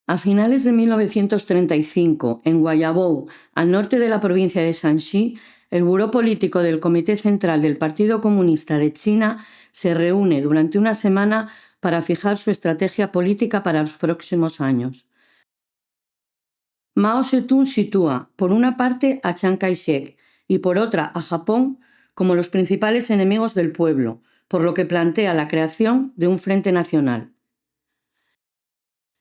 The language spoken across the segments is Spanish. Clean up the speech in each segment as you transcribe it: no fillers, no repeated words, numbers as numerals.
A finales de 1935, en Guayabou, al norte de la provincia de Shanxi, el Buró Político del Comité Central del Partido Comunista de China se reúne durante una semana para fijar su estrategia política para los próximos años. Mao Zedong sitúa, por una parte, a Chiang Kai-shek y por otra a Japón como los principales enemigos del pueblo, por lo que plantea la creación de un frente nacional.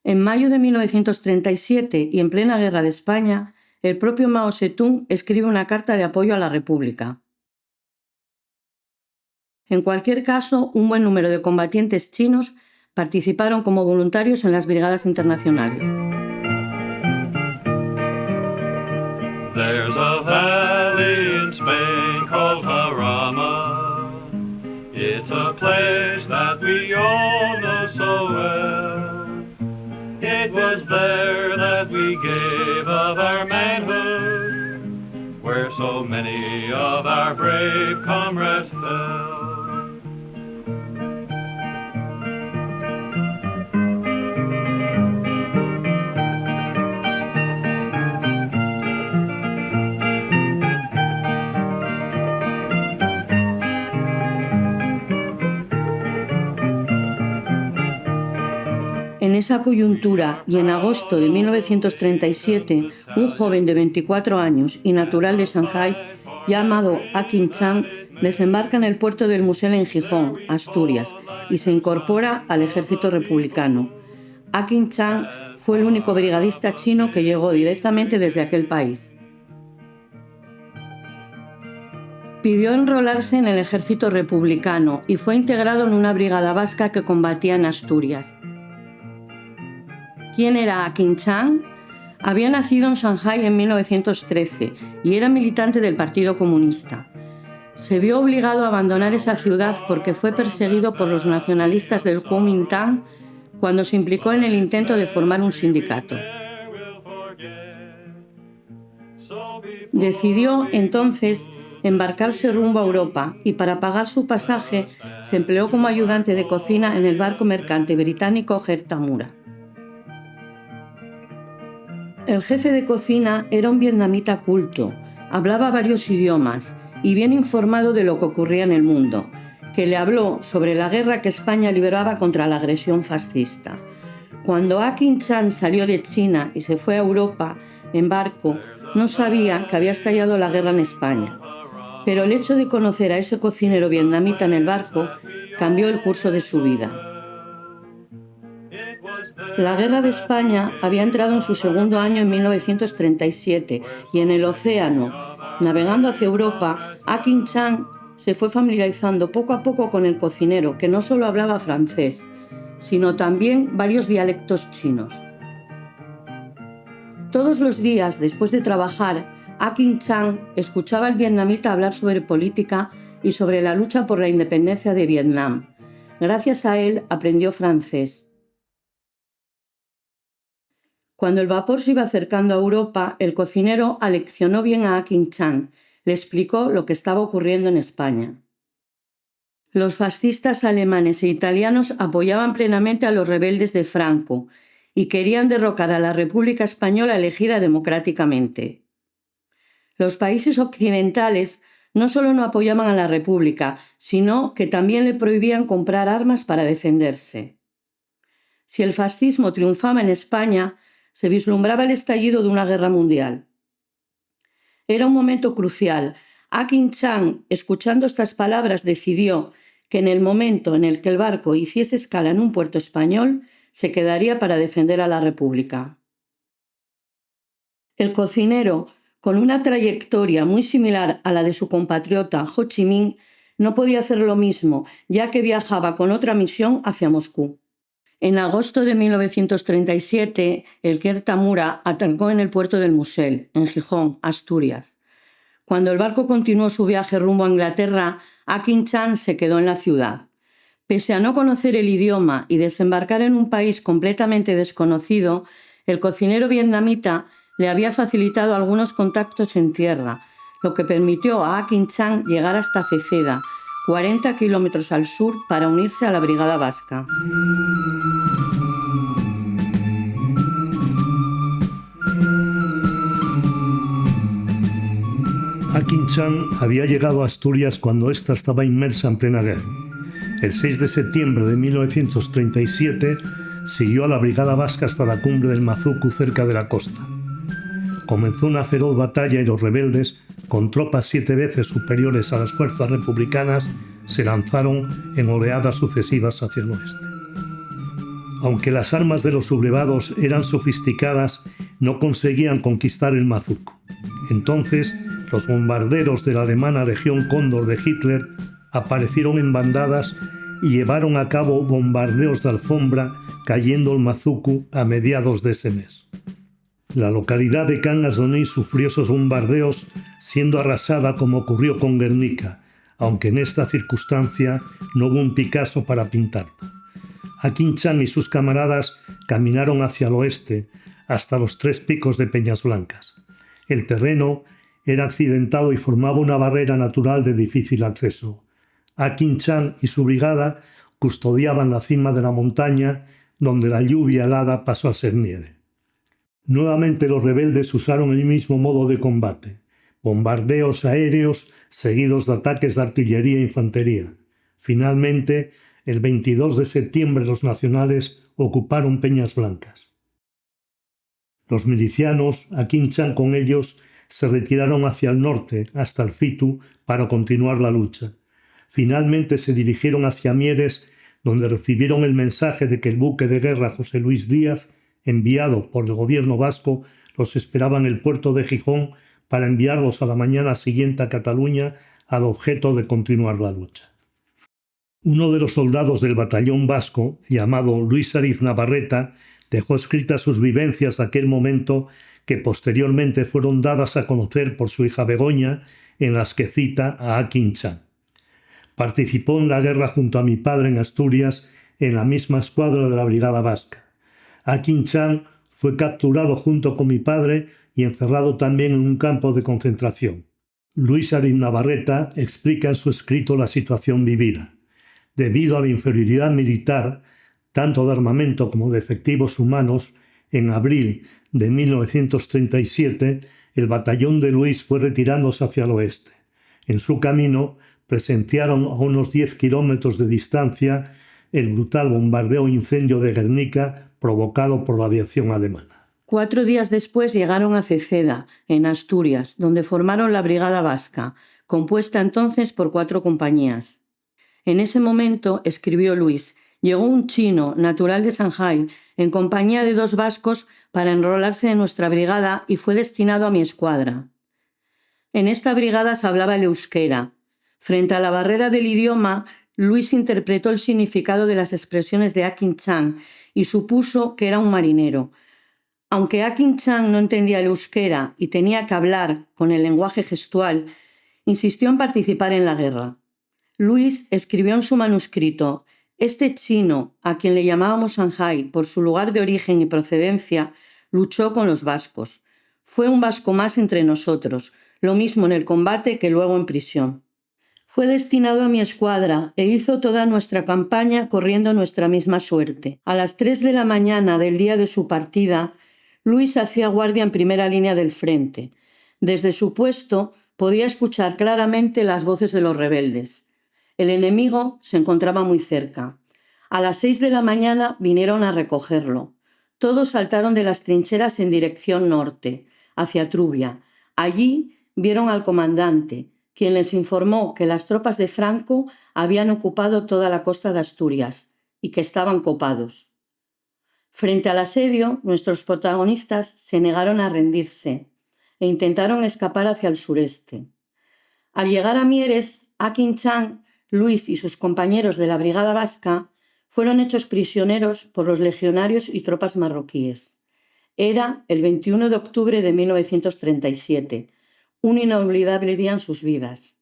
En mayo de 1937 y en plena Guerra de España, el propio Mao Zedong escribe una carta de apoyo a la República. En cualquier caso, un buen número de combatientes chinos participaron como voluntarios en las brigadas internacionales. There's a valley in Spain called Jarama. It's a place that we all know so well. It was there that we gave of our manhood, where so many of our brave comrades fell. En esa coyuntura y en agosto de 1937, un joven de 24 años y natural de Shanghái, llamado Akin Chang, desembarca en el puerto del Musel en Gijón, Asturias, y se incorpora al ejército republicano. Akin Chang fue el único brigadista chino que llegó directamente desde aquel país. Pidió enrolarse en el ejército republicano y fue integrado en una brigada vasca que combatía en Asturias. ¿Quién era Akin Chang? Había nacido en Shanghái en 1913 y era militante del Partido Comunista. Se vio obligado a abandonar esa ciudad porque fue perseguido por los nacionalistas del Kuomintang cuando se implicó en el intento de formar un sindicato. Decidió entonces embarcarse rumbo a Europa y para pagar su pasaje se empleó como ayudante de cocina en el barco mercante británico Gert Tamura. El jefe de cocina era un vietnamita culto, hablaba varios idiomas y bien informado de lo que ocurría en el mundo, que le habló sobre la guerra que España libraba contra la agresión fascista. Cuando Akin Chang salió de China y se fue a Europa en barco, no sabía que había estallado la guerra en España. Pero el hecho de conocer a ese cocinero vietnamita en el barco cambió el curso de su vida. La Guerra de España había entrado en su segundo año en 1937 y en el océano, navegando hacia Europa, Akin Chang se fue familiarizando poco a poco con el cocinero, que no solo hablaba francés, sino también varios dialectos chinos. Todos los días, después de trabajar, Akin Chang escuchaba al vietnamita hablar sobre política y sobre la lucha por la independencia de Vietnam. Gracias a él aprendió francés. Cuando el vapor se iba acercando a Europa, el cocinero aleccionó bien a Akin Chang, le explicó lo que estaba ocurriendo en España. Los fascistas alemanes e italianos apoyaban plenamente a los rebeldes de Franco y querían derrocar a la República Española elegida democráticamente. Los países occidentales no solo no apoyaban a la República, sino que también le prohibían comprar armas para defenderse. Si el fascismo triunfaba en España, se vislumbraba el estallido de una guerra mundial. Era un momento crucial. Akin Chang, escuchando estas palabras, decidió que en el momento en el que el barco hiciese escala en un puerto español, se quedaría para defender a la República. El cocinero, con una trayectoria muy similar a la de su compatriota Ho Chi Minh, no podía hacer lo mismo, ya que viajaba con otra misión hacia Moscú. En agosto de 1937, el Gert Tamura atracó en el puerto del Musel, en Gijón, Asturias. Cuando el barco continuó su viaje rumbo a Inglaterra, Akin Chang se quedó en la ciudad. Pese a no conocer el idioma y desembarcar en un país completamente desconocido, el cocinero vietnamita le había facilitado algunos contactos en tierra, lo que permitió a Akin Chang llegar hasta Ceceda, 40 kilómetros al sur, para unirse a la brigada vasca. Akin Chan había llegado a Asturias cuando ésta estaba inmersa en plena guerra. El 6 de septiembre de 1937 siguió a la Brigada Vasca hasta la cumbre del Mazucu cerca de la costa. Comenzó una feroz batalla y los rebeldes, con tropas 7 veces superiores a las fuerzas republicanas, se lanzaron en oleadas sucesivas hacia el oeste. Aunque las armas de los sublevados eran sofisticadas, no conseguían conquistar el Mazuco. Entonces, los bombarderos de la alemana Legión Cóndor de Hitler aparecieron en bandadas y llevaron a cabo bombardeos de alfombra, cayendo el Mazuco a mediados de ese mes. La localidad de Cangas de Onís sufrió esos bombardeos, siendo arrasada como ocurrió con Guernica, aunque en esta circunstancia no hubo un Picasso para pintarla. Akin Chan y sus camaradas caminaron hacia el oeste, hasta los 3 picos de Peñas Blancas. El terreno era accidentado y formaba una barrera natural de difícil acceso. Akin Chan y su brigada custodiaban la cima de la montaña, donde la lluvia helada pasó a ser nieve. Nuevamente los rebeldes usaron el mismo modo de combate: bombardeos aéreos seguidos de ataques de artillería e infantería. Finalmente, el 22 de septiembre los nacionales ocuparon Peñas Blancas. Los milicianos, Akin Chan con ellos, se retiraron hacia el norte, hasta el Fitu, para continuar la lucha. Finalmente se dirigieron hacia Mieres, donde recibieron el mensaje de que el buque de guerra José Luis Díaz, enviado por el gobierno vasco, los esperaba en el puerto de Gijón para enviarlos a la mañana siguiente a Cataluña al objeto de continuar la lucha. Uno de los soldados del batallón vasco, llamado Luis Ariz Navarreta, dejó escritas sus vivencias de aquel momento, que posteriormente fueron dadas a conocer por su hija Begoña, en las que cita a Akin Chan. Participó en la guerra junto a mi padre en Asturias, en la misma escuadra de la Brigada Vasca. Akin Chan fue capturado junto con mi padre y encerrado también en un campo de concentración. Luis Ariz Navarreta explica en su escrito la situación vivida. Debido a la inferioridad militar, tanto de armamento como de efectivos humanos, en abril de 1937 el batallón de Luis fue retirándose hacia el oeste. En su camino presenciaron a unos 10 kilómetros de distancia el brutal bombardeo e incendio de Guernica provocado por la aviación alemana. 4 días después llegaron a Ceceda, en Asturias, donde formaron la Brigada Vasca, compuesta entonces por 4 compañías. En ese momento, escribió Luis, llegó un chino, natural de Shanghái, en compañía de 2 vascos para enrolarse en nuestra brigada y fue destinado a mi escuadra. En esta brigada se hablaba el euskera. Frente a la barrera del idioma, Luis interpretó el significado de las expresiones de Akin Chan y supuso que era un marinero. Aunque Akin Chan no entendía el euskera y tenía que hablar con el lenguaje gestual, insistió en participar en la guerra. Luis escribió en su manuscrito: este chino, a quien le llamábamos Shanghái por su lugar de origen y procedencia, luchó con los vascos. Fue un vasco más entre nosotros, lo mismo en el combate que luego en prisión. Fue destinado a mi escuadra e hizo toda nuestra campaña corriendo nuestra misma suerte. A las 3 de la mañana del día de su partida, Luis hacía guardia en primera línea del frente. Desde su puesto podía escuchar claramente las voces de los rebeldes. El enemigo se encontraba muy cerca. A las 6 de la mañana vinieron a recogerlo. Todos saltaron de las trincheras en dirección norte, hacia Trubia. Allí vieron al comandante, quien les informó que las tropas de Franco habían ocupado toda la costa de Asturias y que estaban copados. Frente al asedio, nuestros protagonistas se negaron a rendirse e intentaron escapar hacia el sureste. Al llegar a Mieres, Akin Chan, Luis y sus compañeros de la Brigada Vasca fueron hechos prisioneros por los legionarios y tropas marroquíes. Era el 21 de octubre de 1937, un inolvidable día en sus vidas.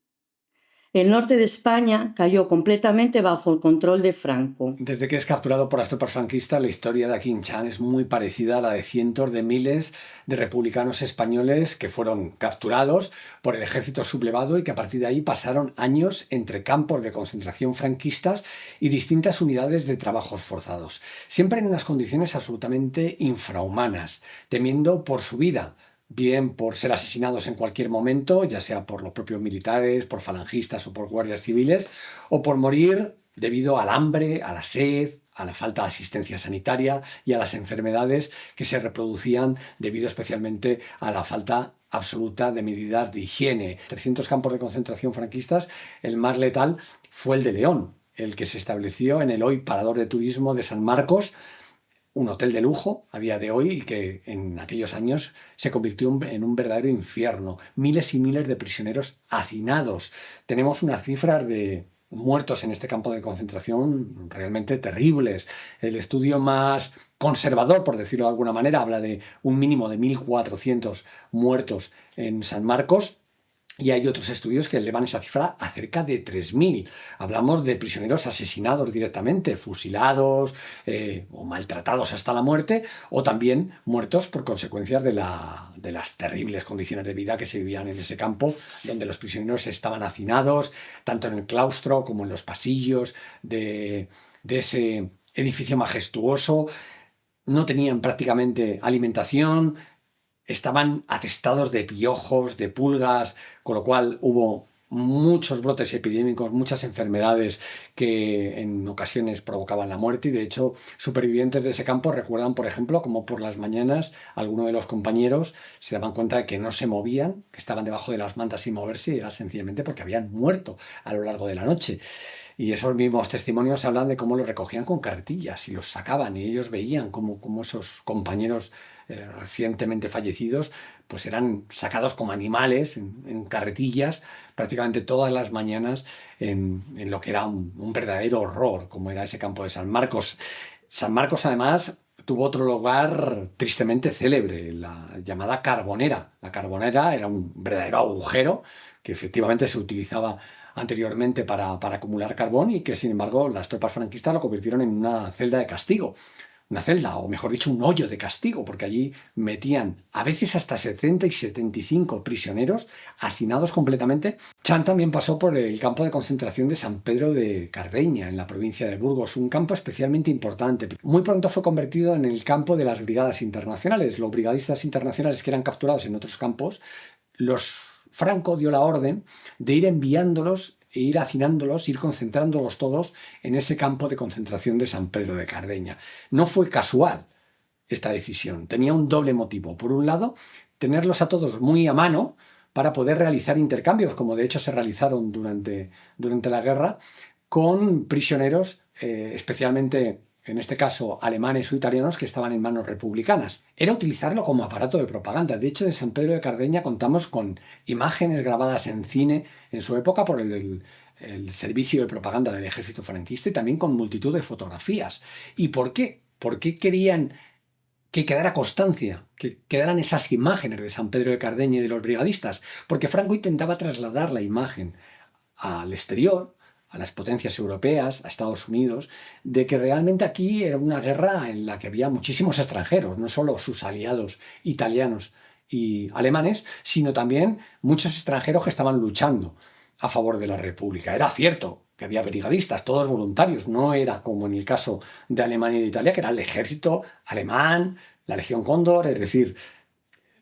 El norte de España cayó completamente bajo el control de Franco. Desde que es capturado por las tropas franquistas, la historia de Akin Chan es muy parecida a la de cientos de miles de republicanos españoles que fueron capturados por el ejército sublevado y que a partir de ahí pasaron años entre campos de concentración franquistas y distintas unidades de trabajos forzados, siempre en unas condiciones absolutamente infrahumanas, temiendo por su vida, bien por ser asesinados en cualquier momento, ya sea por los propios militares, por falangistas o por guardias civiles, o por morir debido al hambre, a la sed, a la falta de asistencia sanitaria y a las enfermedades que se reproducían debido especialmente a la falta absoluta de medidas de higiene. 300 campos de concentración franquistas, el más letal fue el de León, el que se estableció en el hoy Parador de Turismo de San Marcos, un hotel de lujo a día de hoy y que en aquellos años se convirtió en un verdadero infierno. Miles y miles de prisioneros hacinados. Tenemos unas cifras de muertos en este campo de concentración realmente terribles. El estudio más conservador, por decirlo de alguna manera, habla de un mínimo de 1.400 muertos en San Marcos. Y hay otros estudios que elevan esa cifra a cerca de 3.000. Hablamos de prisioneros asesinados directamente, fusilados o maltratados hasta la muerte, o también muertos por consecuencias de las terribles condiciones de vida que se vivían en ese campo, donde los prisioneros estaban hacinados, tanto en el claustro como en los pasillos de ese edificio majestuoso. No tenían prácticamente alimentación, estaban atestados de piojos, de pulgas, con lo cual hubo muchos brotes epidémicos, muchas enfermedades que en ocasiones provocaban la muerte, y de hecho supervivientes de ese campo recuerdan, por ejemplo, como por las mañanas algunos de los compañeros se daban cuenta de que no se movían, que estaban debajo de las mantas sin moverse, y era sencillamente porque habían muerto a lo largo de la noche. Y esos mismos testimonios hablan de cómo los recogían con cartillas y los sacaban, y ellos veían cómo esos compañeros recientemente fallecidos pues eran sacados como animales en carretillas prácticamente todas las mañanas en lo que era un verdadero horror, como era ese campo de San Marcos. San Marcos, además, tuvo otro lugar tristemente célebre, la llamada Carbonera. La Carbonera era un verdadero agujero que efectivamente se utilizaba anteriormente para acumular carbón, y que sin embargo las tropas franquistas lo convirtieron en una celda de castigo. Una celda, o mejor dicho, un hoyo de castigo, porque allí metían a veces hasta 70 y 75 prisioneros hacinados completamente. Chan también pasó por el campo de concentración de San Pedro de Cardeña, en la provincia de Burgos, un campo especialmente importante. Muy pronto fue convertido en el campo de las brigadas internacionales. Los brigadistas internacionales que eran capturados en otros campos, Franco dio la orden de ir enviándolos e ir hacinándolos, ir concentrándolos todos en ese campo de concentración de San Pedro de Cardeña. No fue casual esta decisión, tenía un doble motivo. Por un lado, tenerlos a todos muy a mano para poder realizar intercambios, como de hecho se realizaron durante la guerra, con prisioneros, especialmente en este caso alemanes o italianos, que estaban en manos republicanas. Era utilizarlo como aparato de propaganda. De hecho, de San Pedro de Cardeña contamos con imágenes grabadas en cine en su época por el servicio de propaganda del ejército franquista, y también con multitud de fotografías. ¿Y por qué? ¿Por qué querían que quedara constancia, que quedaran esas imágenes de San Pedro de Cardeña y de los brigadistas? Porque Franco intentaba trasladar la imagen al exterior, a las potencias europeas, a Estados Unidos, de que realmente aquí era una guerra en la que había muchísimos extranjeros, no solo sus aliados italianos y alemanes, sino también muchos extranjeros que estaban luchando a favor de la República. Era cierto que había brigadistas, todos voluntarios, no era como en el caso de Alemania y de Italia, que era el ejército alemán, la Legión Cóndor, es decir,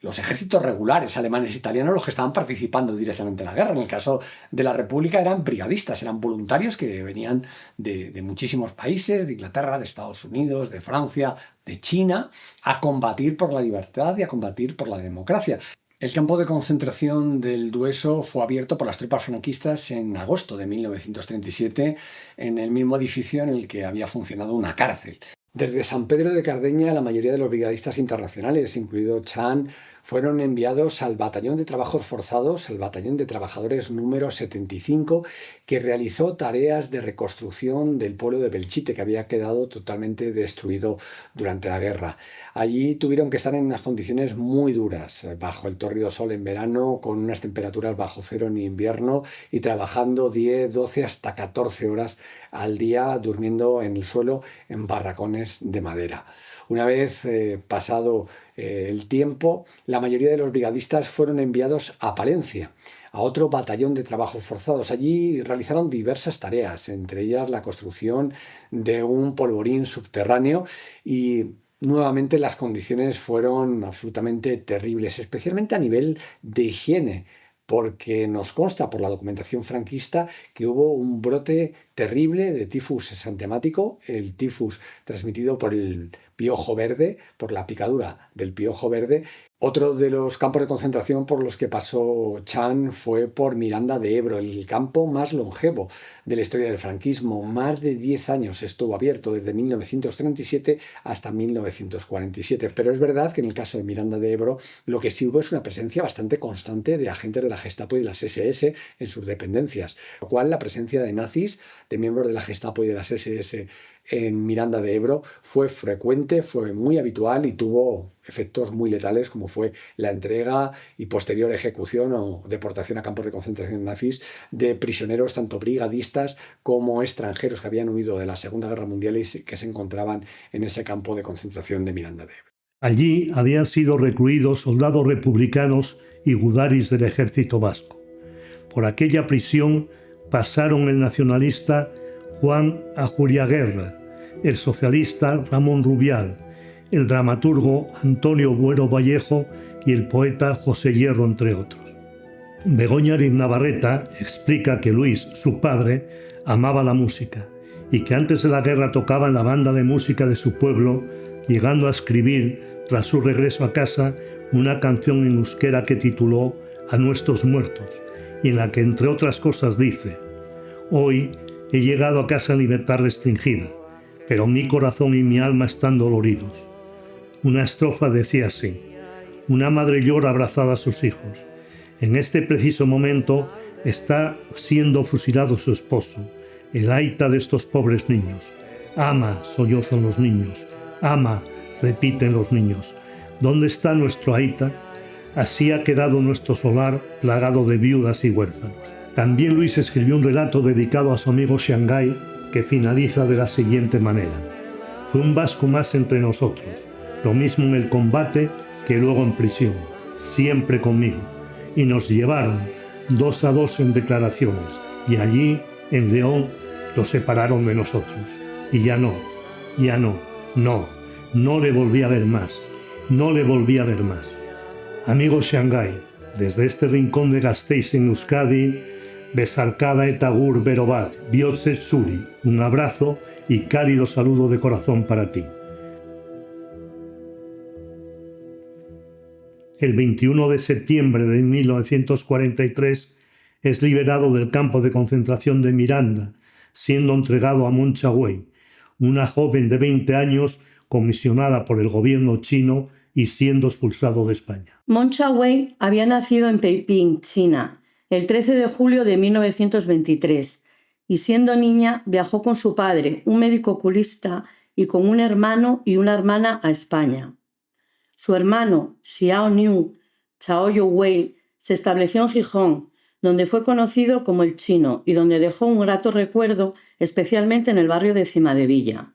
los ejércitos regulares alemanes e italianos los que estaban participando directamente en la guerra. En el caso de la República eran brigadistas, eran voluntarios que venían de muchísimos países, de Inglaterra, de Estados Unidos, de Francia, de China, a combatir por la libertad y a combatir por la democracia. El campo de concentración del Dueso fue abierto por las tropas franquistas en agosto de 1937 en el mismo edificio en el que había funcionado una cárcel. Desde San Pedro de Cardeña, la mayoría de los brigadistas internacionales, incluido Chan, fueron enviados al Batallón de Trabajos Forzados, el Batallón de Trabajadores número 75, que realizó tareas de reconstrucción del pueblo de Belchite, que había quedado totalmente destruido durante la guerra. Allí tuvieron que estar en unas condiciones muy duras, bajo el tórrido sol en verano, con unas temperaturas bajo cero en invierno, y trabajando 10, 12 hasta 14 horas al día, durmiendo en el suelo en barracones de madera. Una vez pasado el tiempo, la mayoría de los brigadistas fueron enviados a Palencia, a otro batallón de trabajos forzados. Allí realizaron diversas tareas, entre ellas la construcción de un polvorín subterráneo, y nuevamente las condiciones fueron absolutamente terribles, especialmente a nivel de higiene, porque nos consta por la documentación franquista que hubo un brote terrible de tifus exantemático, el tifus transmitido por el piojo verde, por la picadura del piojo verde. Otro de los campos de concentración por los que pasó Chan fue por Miranda de Ebro, el campo más longevo de la historia del franquismo. Más de 10 años estuvo abierto, desde 1937 hasta 1947. Pero es verdad que en el caso de Miranda de Ebro lo que sí hubo es una presencia bastante constante de agentes de la Gestapo y de las SS en sus dependencias, lo cual la presencia de nazis, de miembros de la Gestapo y de las SS en Miranda de Ebro fue frecuente, fue muy habitual y tuvo efectos muy letales, como fue la entrega y posterior ejecución o deportación a campos de concentración nazis de prisioneros tanto brigadistas como extranjeros que habían huido de la Segunda Guerra Mundial y que se encontraban en ese campo de concentración de Miranda de Ebro. Allí habían sido recluidos soldados republicanos y gudaris del ejército vasco. Por aquella prisión pasaron el nacionalista Juan Ajuriaguerra, el socialista Ramón Rubial, el dramaturgo Antonio Buero Vallejo y el poeta José Hierro, entre otros. Begoña Ariz Navarreta explica que Luis, su padre, amaba la música y que antes de la guerra tocaba en la banda de música de su pueblo, llegando a escribir, tras su regreso a casa, una canción en euskera que tituló A nuestros muertos, y en la que, entre otras cosas, dice: «Hoy he llegado a casa en libertad restringida, pero mi corazón y mi alma están doloridos». Una estrofa decía así: «Una madre llora abrazada a sus hijos. En este preciso momento está siendo fusilado su esposo, el aita de estos pobres niños. Ama, sollozan los niños. Ama, repiten los niños. ¿Dónde está nuestro aita? Así ha quedado nuestro solar plagado de viudas y huérfanos». También Luis escribió un relato dedicado a su amigo Shanghái que finaliza de la siguiente manera: «Fue un vasco más entre nosotros, lo mismo en el combate que luego en prisión, siempre conmigo, y nos llevaron 2 a 2 en declaraciones, y allí, en León, lo separaron de nosotros. Y ya no le volví a ver más, no le volví a ver más». Amigo Shanghái, desde este rincón de Gasteiz en Euskadi, Besarkada eta gur bero bat, bihotze zuri, un abrazo y cálido saludo de corazón para ti. El 21 de septiembre de 1943 es liberado del campo de concentración de Miranda, siendo entregado a Moncha Wei, una joven de 20 años comisionada por el gobierno chino y siendo expulsado de España. Moncha Wei había nacido en Peiping, China, el 13 de julio de 1923, y siendo niña viajó con su padre, un médico oculista, y con un hermano y una hermana a España. Su hermano, Xiao Niu Chaoyu Wei, se estableció en Gijón, donde fue conocido como el Chino y donde dejó un grato recuerdo, especialmente en el barrio de Cimadevilla.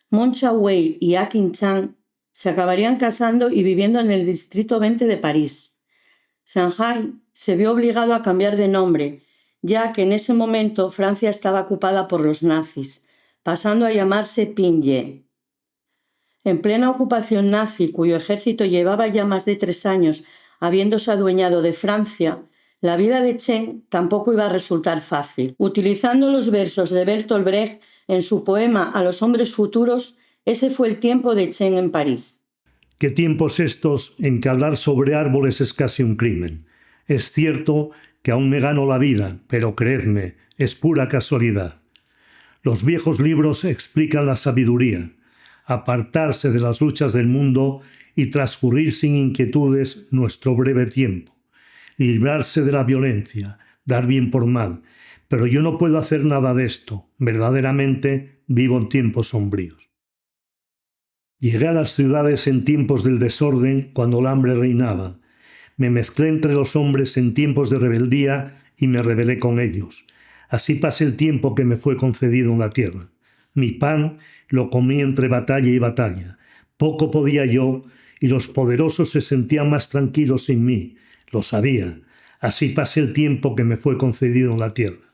Moncha Wei y Akin Chan se acabarían casando y viviendo en el distrito 20 de París. Shanghái se vio obligado a cambiar de nombre, ya que en ese momento Francia estaba ocupada por los nazis, pasando a llamarse Pinye. En plena ocupación nazi, cuyo ejército llevaba ya más de 3 años habiéndose adueñado de Francia, la vida de Chen tampoco iba a resultar fácil. Utilizando los versos de Bertolt Brecht en su poema A los hombres futuros, ese fue el tiempo de Chen en París. ¿Qué tiempos estos en que hablar sobre árboles es casi un crimen? Es cierto que aún me gano la vida, pero creedme, es pura casualidad. Los viejos libros explican la sabiduría: apartarse de las luchas del mundo y transcurrir sin inquietudes nuestro breve tiempo, librarse de la violencia, dar bien por mal. Pero yo no puedo hacer nada de esto, verdaderamente vivo en tiempos sombríos. Llegué a las ciudades en tiempos del desorden, cuando el hambre reinaba. Me mezclé entre los hombres en tiempos de rebeldía y me rebelé con ellos. Así pasé el tiempo que me fue concedido en la tierra. Mi pan lo comí entre batalla y batalla. Poco podía yo, y los poderosos se sentían más tranquilos sin mí. Lo sabía. Así pasé el tiempo que me fue concedido en la tierra.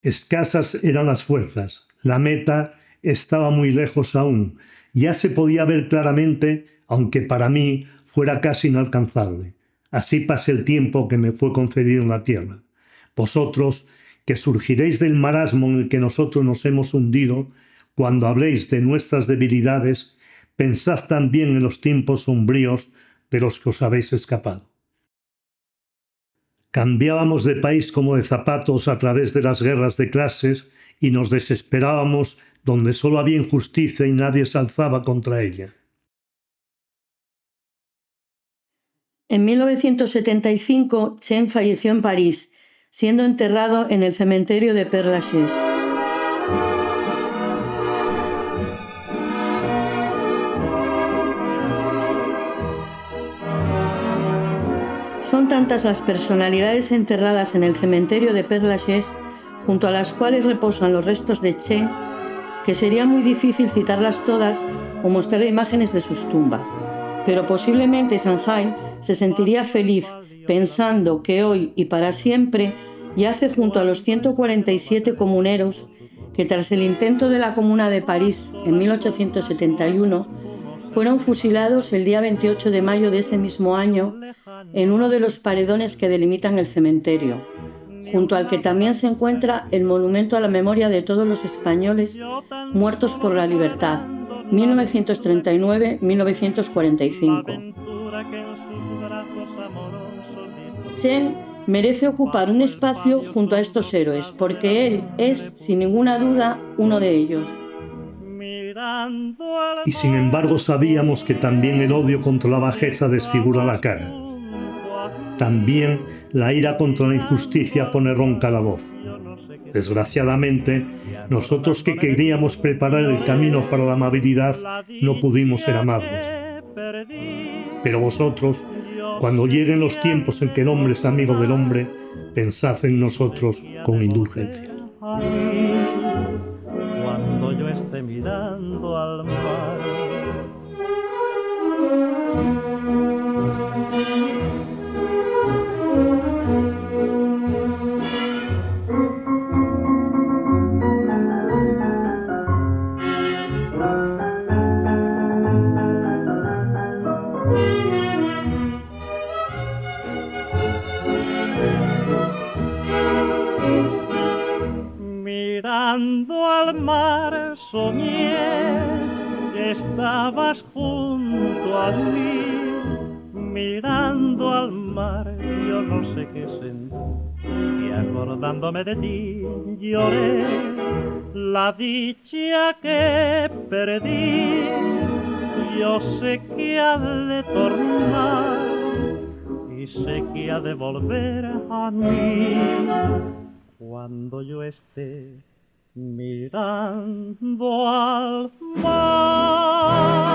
Escasas eran las fuerzas. La meta estaba muy lejos aún. Ya se podía ver claramente, aunque para mí fuera casi inalcanzable. Así pasé el tiempo que me fue concedido en la tierra. Vosotros, que surgiréis del marasmo en el que nosotros nos hemos hundido, cuando habléis de nuestras debilidades, pensad también en los tiempos sombríos de los que os habéis escapado. Cambiábamos de país como de zapatos a través de las guerras de clases y nos desesperábamos donde solo había injusticia y nadie se alzaba contra ella. En 1975, Chen falleció en París, siendo enterrado en el cementerio de Père Lachaise. Son tantas las personalidades enterradas en el cementerio de Père Lachaise, junto a las cuales reposan los restos de Chen, que sería muy difícil citarlas todas o mostrar imágenes de sus tumbas. Pero posiblemente Shanghái se sentiría feliz pensando que hoy y para siempre yace junto a los 147 comuneros que tras el intento de la Comuna de París en 1871 fueron fusilados el día 28 de mayo de ese mismo año en uno de los paredones que delimitan el cementerio, junto al que también se encuentra el monumento a la memoria de todos los españoles muertos por la libertad, 1939-1945. Chen merece ocupar un espacio junto a estos héroes, porque él es, sin ninguna duda, uno de ellos. Y sin embargo sabíamos que también el odio contra la bajeza desfigura la cara. También la ira contra la injusticia pone ronca la voz. Desgraciadamente, nosotros que queríamos preparar el camino para la amabilidad, no pudimos ser amables. Pero vosotros, cuando lleguen los tiempos en que el hombre es amigo del hombre, pensad en nosotros con indulgencia. Cuando yo esté mirando al mar. Mirando al mar soñé que estabas junto a mí. Mirando al mar yo no sé qué sentí y acordándome de ti lloré la dicha que perdí. Yo sé que ha de tornar y sé que ha de volver a mí cuando yo esté mirando al mar.